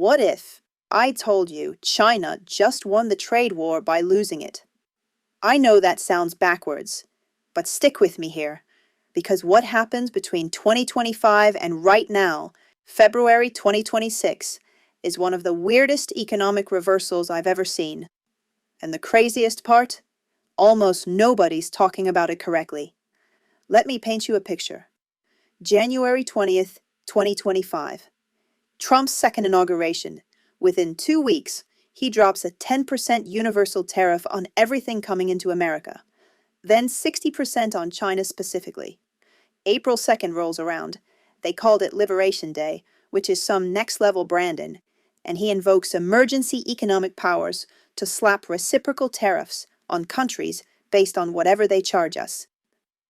What if I told you China just won the trade war by losing it? I know that sounds backwards, but stick with me here, because what happens between 2025 and right now, February 2026, is one of the weirdest economic reversals I've ever seen. And the craziest part? Almost nobody's talking about it correctly. Let me paint you a picture. January 20th, 2025. Trump's second inauguration. Within 2 weeks, he drops a 10% universal tariff on everything coming into America, then 60% on China specifically. April 2nd rolls around. They called it Liberation Day, which is some next-level branding, and he invokes emergency economic powers to slap reciprocal tariffs on countries based on whatever they charge us.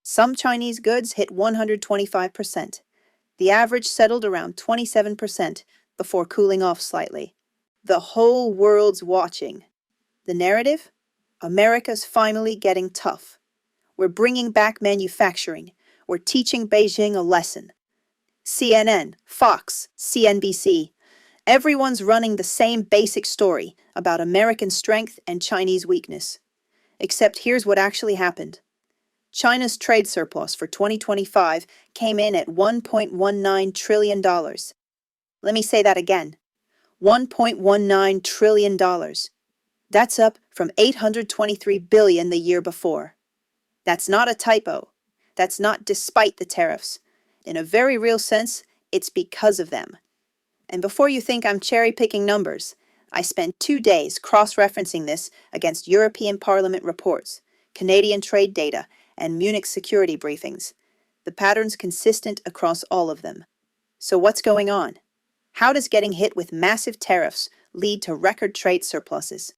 Some Chinese goods hit 125%. The average settled around 27% before cooling off slightly. The whole world's watching. The narrative? America's finally getting tough. We're bringing back manufacturing. We're teaching Beijing a lesson. CNN, Fox, CNBC. Everyone's running the same basic story about American strength and Chinese weakness. Except here's what actually happened. China's trade surplus for 2025 came in at $1.19 trillion. Let me say that again. $1.19 trillion. That's up from $823 billion the year before. That's not a typo. That's not despite the tariffs. In a very real sense, it's because of them. And before you think I'm cherry-picking numbers, I spent 2 days cross-referencing this against European Parliament reports, Canadian trade data, and Munich security briefings. The pattern's consistent across all of them. So what's going on? How does getting hit with massive tariffs lead to record trade surpluses?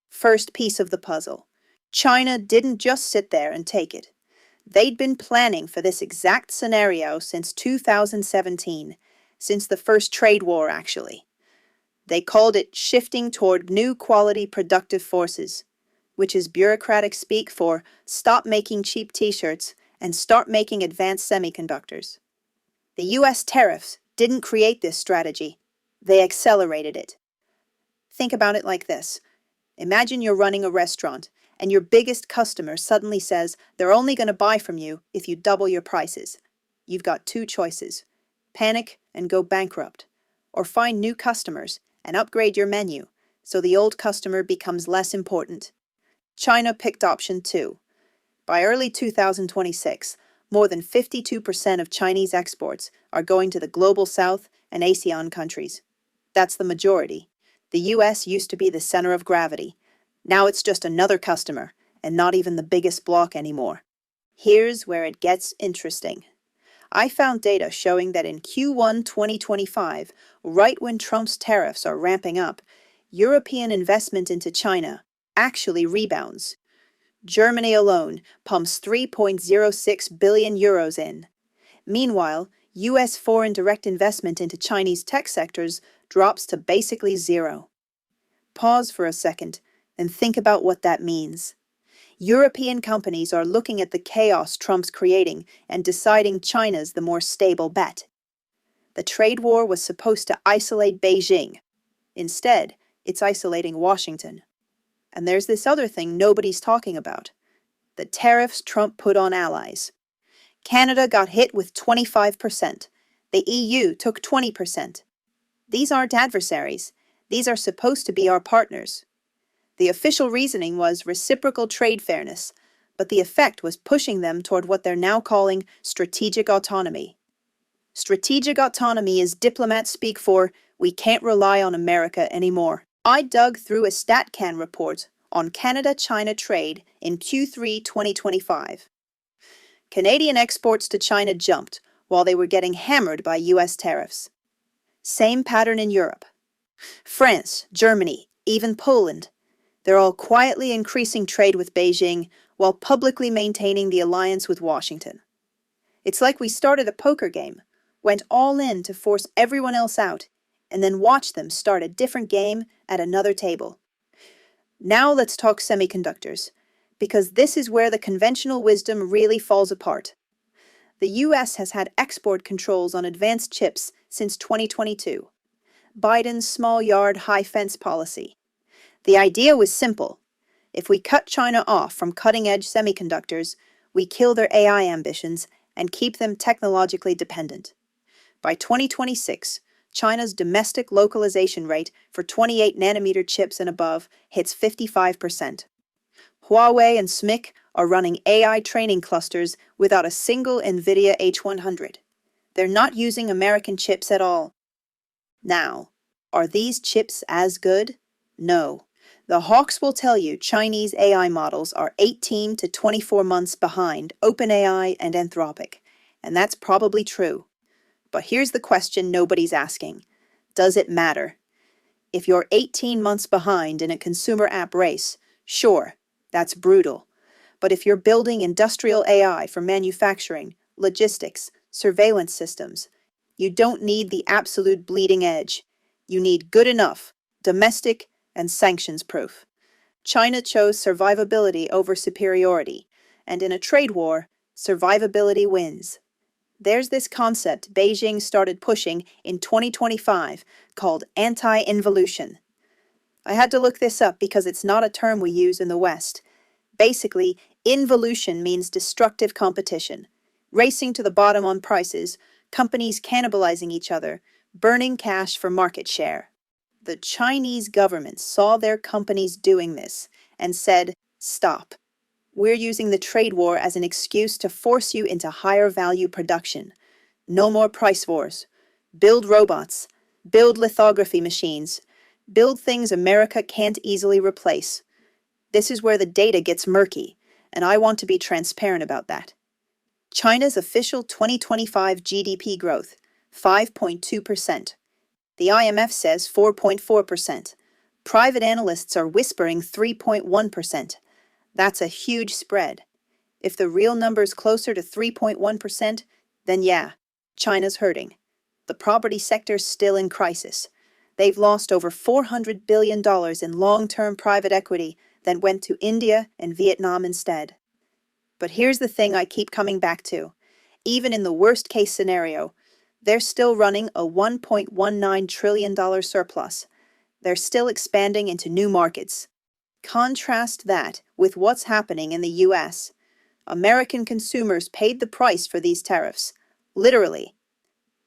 First piece of the puzzle. China didn't just sit there and take it. They'd been planning for this exact scenario since 2017, since the first trade war actually. They called it shifting toward new quality productive forces, which is bureaucratic speak for stop making cheap t-shirts and start making advanced semiconductors. The US tariffs didn't create this strategy. They accelerated it. Think about it like this. Imagine you're running a restaurant and your biggest customer suddenly says they're only going to buy from you if you double your prices. You've got 2 choices. Panic and go bankrupt, or find new customers and upgrade your menu so the old customer becomes less important. China picked option 2. By early 2026, more than 52% of Chinese exports are going to the Global South and ASEAN countries. That's the majority. The US used to be the center of gravity. Now it's just another customer, and not even the biggest bloc anymore. Here's where it gets interesting. I found data showing that in Q1 2025, right when Trump's tariffs are ramping up, European investment into China actually rebounds. Germany alone pumps 3.06 billion euros in. Meanwhile, US foreign direct investment into Chinese tech sectors drops to basically zero. Pause for a second and think about what that means. European companies are looking at the chaos Trump's creating and deciding China's the more stable bet. The trade war was supposed to isolate Beijing. Instead, it's isolating Washington. And there's this other thing nobody's talking about. The tariffs Trump put on allies. Canada got hit with 25%. The EU took 20%. These aren't adversaries. These are supposed to be our partners. The official reasoning was reciprocal trade fairness, but the effect was pushing them toward what they're now calling strategic autonomy. Strategic autonomy is diplomat speak for we can't rely on America anymore. I dug through a StatCan report on Canada-China trade in Q3 2025. Canadian exports to China jumped while they were getting hammered by US tariffs. Same pattern in Europe. France, Germany, even Poland. They're all quietly increasing trade with Beijing while publicly maintaining the alliance with Washington. It's like we started a poker game, went all in to force everyone else out, and then watched them start a different game at another table. Now let's talk semiconductors, because this is where the conventional wisdom really falls apart. The US has had export controls on advanced chips since 2022. Biden's small yard, high fence policy. The idea was simple. If we cut China off from cutting-edge semiconductors, we kill their AI ambitions and keep them technologically dependent. By 2026, China's domestic localization rate for 28-nanometer chips and above hits 55%. Huawei and SMIC are running AI training clusters without a single NVIDIA H100. They're not using American chips at all. Now, are these chips as good? No. The hawks will tell you Chinese AI models are 18 to 24 months behind OpenAI and Anthropic, and that's probably true. But here's the question nobody's asking. Does it matter? If you're 18 months behind in a consumer app race, sure, that's brutal. But if you're building industrial AI for manufacturing, logistics, surveillance systems, you don't need the absolute bleeding edge. You need good enough, domestic, and sanctions-proof. China chose survivability over superiority, and in a trade war, survivability wins. There's this concept Beijing started pushing in 2025 called anti-involution. I had to look this up because it's not a term we use in the West. Basically, involution means destructive competition, racing to the bottom on prices, companies cannibalizing each other, burning cash for market share. The Chinese government saw their companies doing this and said, "Stop. We're using the trade war as an excuse to force you into higher value production. No more price wars. Build robots. Build lithography machines. Build things America can't easily replace." This is where the data gets murky, and I want to be transparent about that. China's official 2025 GDP growth, 5.2%. The IMF says 4.4%. Private analysts are whispering 3.1%. That's a huge spread. If the real number's closer to 3.1%, then yeah, China's hurting. The property sector's still in crisis. They've lost over $400 billion in long-term private equity that went to India and Vietnam instead. But here's the thing I keep coming back to. Even in the worst-case scenario, they're still running a $1.19 trillion surplus. They're still expanding into new markets. Contrast that with what's happening in the US. American consumers paid the price for these tariffs. Literally.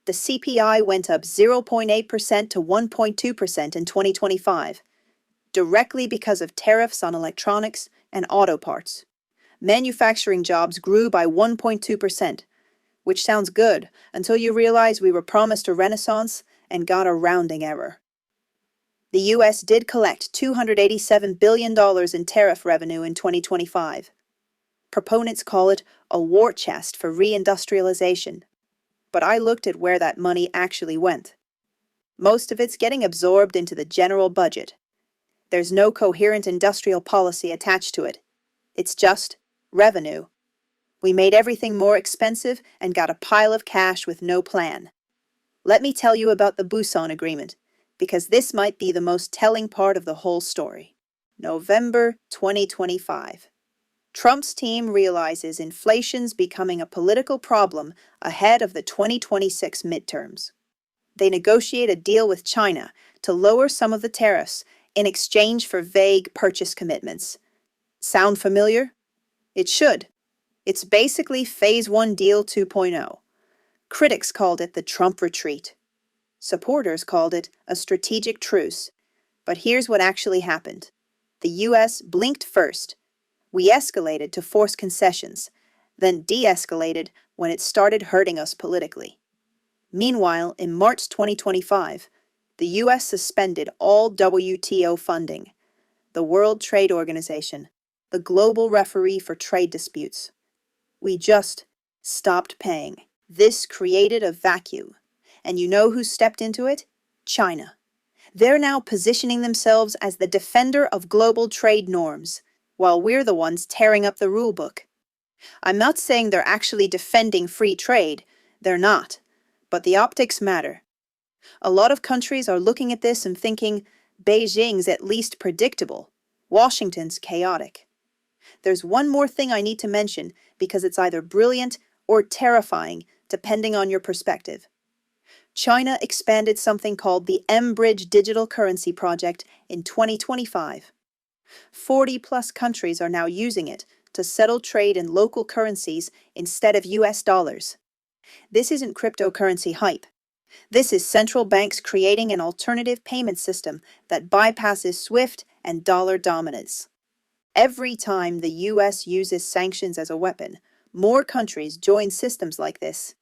The CPI went up 0.8% to 1.2% in 2025, directly because of tariffs on electronics and auto parts. Manufacturing jobs grew by 1.2%, which sounds good until you realize we were promised a renaissance and got a rounding error. The U.S. did collect $287 billion in tariff revenue in 2025. Proponents call it a war chest for reindustrialization. But I looked at where that money actually went. Most of it's getting absorbed into the general budget. There's no coherent industrial policy attached to it. It's just revenue. We made everything more expensive and got a pile of cash with no plan. Let me tell you about the Busan Agreement, because this might be the most telling part of the whole story. November 2025. Trump's team realizes inflation's becoming a political problem ahead of the 2026 midterms. They negotiate a deal with China to lower some of the tariffs in exchange for vague purchase commitments. Sound familiar? It should. It's basically Phase 1 Deal 2.0. Critics called it the Trump retreat. Supporters called it a strategic truce. But here's what actually happened. The U.S. blinked first. We escalated to force concessions, then de-escalated when it started hurting us politically. Meanwhile, in March 2025, the U.S. suspended all WTO funding, the World Trade Organization, the global referee for trade disputes. We just stopped paying. This created a vacuum. And you know who stepped into it? China. They're now positioning themselves as the defender of global trade norms, while we're the ones tearing up the rulebook. I'm not saying they're actually defending free trade. They're not. But the optics matter. A lot of countries are looking at this and thinking, Beijing's at least predictable. Washington's chaotic. There's one more thing I need to mention because it's either brilliant or terrifying, depending on your perspective. China expanded something called the M-Bridge Digital Currency Project in 2025. 40-plus countries are now using it to settle trade in local currencies instead of US dollars. This isn't cryptocurrency hype. This is central banks creating an alternative payment system that bypasses SWIFT and dollar dominance. Every time the US uses sanctions as a weapon, more countries join systems like this.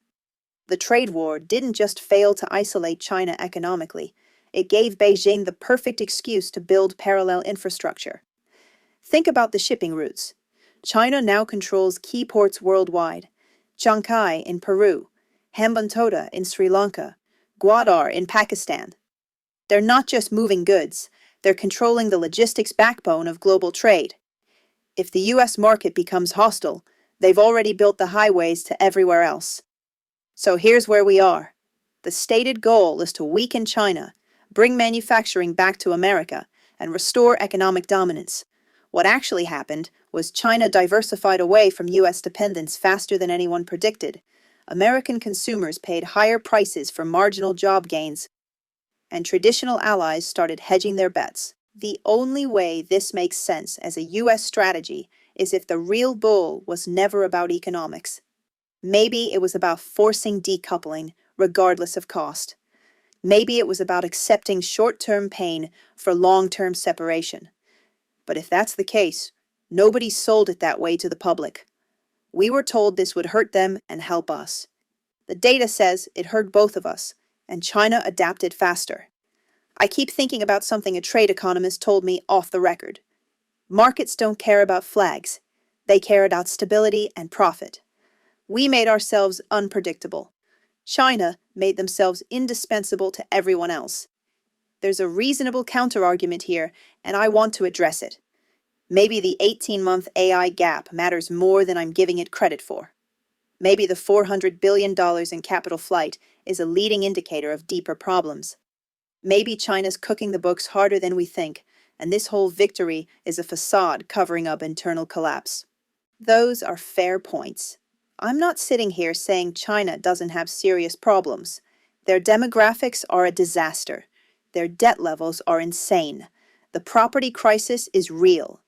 The trade war didn't just fail to isolate China economically, it gave Beijing the perfect excuse to build parallel infrastructure. Think about the shipping routes. China now controls key ports worldwide: Chancay in Peru, Hambantota in Sri Lanka, Gwadar in Pakistan. They're not just moving goods, they're controlling the logistics backbone of global trade. If the US market becomes hostile, they've already built the highways to everywhere else. So here's where we are. The stated goal is to weaken China, bring manufacturing back to America, and restore economic dominance. What actually happened was China diversified away from US dependence faster than anyone predicted. American consumers paid higher prices for marginal job gains, and traditional allies started hedging their bets. The only way this makes sense as a US strategy is if the real bull was never about economics. Maybe it was about forcing decoupling, regardless of cost. Maybe it was about accepting short-term pain for long-term separation. But if that's the case, nobody sold it that way to the public. We were told this would hurt them and help us. The data says it hurt both of us, and China adapted faster. I keep thinking about something a trade economist told me off the record. Markets don't care about flags. They care about stability and profit. We made ourselves unpredictable. China made themselves indispensable to everyone else. There's a reasonable counterargument here, and I want to address it. Maybe the 18-month AI gap matters more than I'm giving it credit for. Maybe the $400 billion in capital flight is a leading indicator of deeper problems. Maybe China's cooking the books harder than we think, and this whole victory is a facade covering up internal collapse. Those are fair points. I'm not sitting here saying China doesn't have serious problems. Their demographics are a disaster. Their debt levels are insane. The property crisis is real.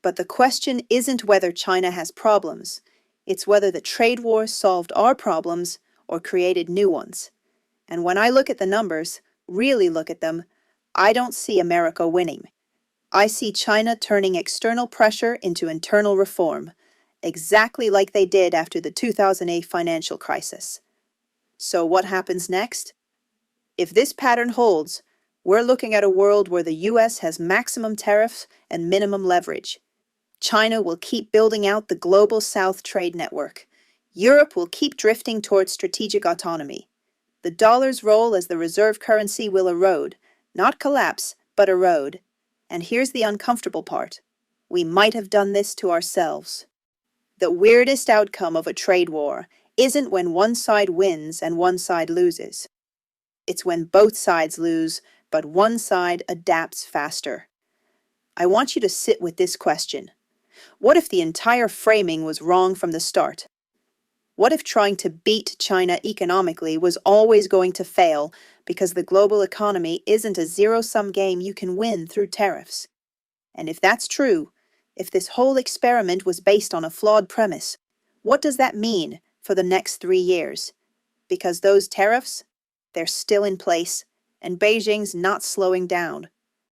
But the question isn't whether China has problems. It's whether the trade war solved our problems or created new ones. And when I look at the numbers, really look at them, I don't see America winning. I see China turning external pressure into internal reform, exactly like they did after the 2008 financial crisis. So what happens next? If this pattern holds, we're looking at a world where the US has maximum tariffs and minimum leverage. China will keep building out the global South trade network. Europe will keep drifting towards strategic autonomy. The dollar's role as the reserve currency will erode, not collapse, but erode. And here's the uncomfortable part. We might have done this to ourselves. The weirdest outcome of a trade war isn't when one side wins and one side loses. It's when both sides lose, but one side adapts faster. I want you to sit with this question. What if the entire framing was wrong from the start? What if trying to beat China economically was always going to fail because the global economy isn't a zero-sum game you can win through tariffs? And if that's true, if this whole experiment was based on a flawed premise, what does that mean for the next 3 years? Because those tariffs, they're still in place, and Beijing's not slowing down.